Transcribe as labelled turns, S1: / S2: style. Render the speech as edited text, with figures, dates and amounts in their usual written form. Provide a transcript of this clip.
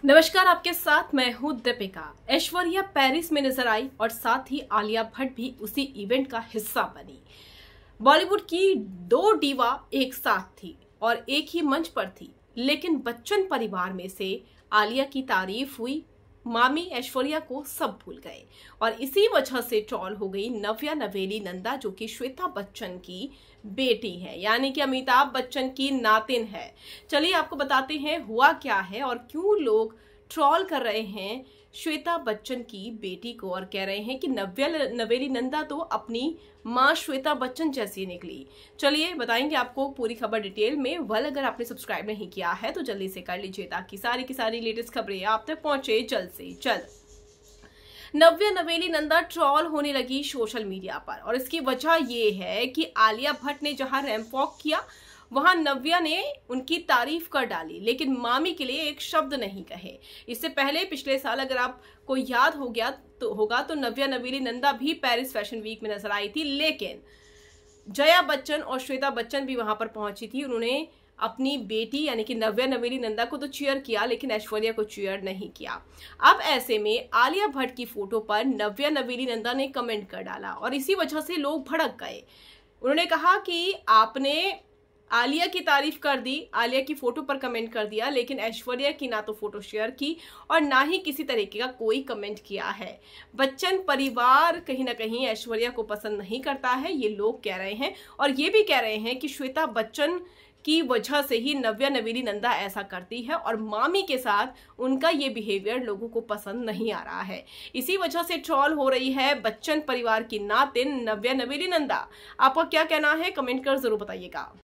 S1: नमस्कार, आपके साथ मैं हूं दीपिका। ऐश्वर्या पेरिस में नजर आई और साथ ही आलिया भट्ट भी उसी इवेंट का हिस्सा बनी। बॉलीवुड की दो डीवा एक साथ थी और एक ही मंच पर थी, लेकिन बच्चन परिवार में से आलिया की तारीफ हुई, मामी ऐश्वर्या को सब भूल गए और इसी वजह से ट्रोल हो गई नव्या नवेली नंदा, जो कि श्वेता बच्चन की बेटी है, यानी कि अमिताभ बच्चन की नातिन है। चलिए आपको बताते हैं हुआ क्या है और क्यों लोग ट्रोल कर रहे हैं श्वेता बच्चन की बेटी को और कह रहे हैं कि नव्या नवेली नंदा तो अपनी माँ श्वेता बच्चन जैसी निकली। चलिए बताएंगे आपको पूरी खबर डिटेल में। अगर आपने सब्सक्राइब नहीं किया है तो जल्दी से कर लीजिए ताकि सारी की सारी लेटेस्ट खबरें आप तक पहुंचे जल्द से जल्द। नव्या नवेली नंदा ट्रोल होने लगी सोशल मीडिया पर और इसकी वजह ये है कि आलिया भट्ट ने जहां रैंप वॉक किया वहां नव्या ने उनकी तारीफ कर डाली, लेकिन मामी के लिए एक शब्द नहीं कहे। इससे पहले पिछले साल अगर आपको याद होगा तो नव्या नवेली नंदा भी पेरिस फैशन वीक में नजर आई थी, लेकिन जया बच्चन और श्वेता बच्चन भी वहां पर पहुंची थी। उन्होंने अपनी बेटी यानी कि नव्या नवेली नंदा को तो चीयर किया, लेकिन ऐश्वर्या को चीयर नहीं किया। अब ऐसे में आलिया भट्ट की फोटो पर नव्या नवेली नंदा ने कमेंट कर डाला और इसी वजह से लोग भड़क गए। उन्होंने कहा कि आपने आलिया की तारीफ कर दी, आलिया की फोटो पर कमेंट कर दिया, लेकिन ऐश्वर्या की ना तो फोटो शेयर की और ना ही किसी तरीके का कोई कमेंट किया है। बच्चन परिवार कहीं ना कहीं ऐश्वर्या को पसंद नहीं करता है, ये लोग कह रहे हैं और ये भी कह रहे हैं कि श्वेता बच्चन की वजह से ही नव्या नवेली नंदा ऐसा करती है और मामी के साथ उनका ये बिहेवियर लोगों को पसंद नहीं आ रहा है। इसी वजह से ट्रोल हो रही है बच्चन परिवार की नातिन नव्या नवेली नंदा। आपका क्या कहना है, कमेंट कर जरूर बताइएगा।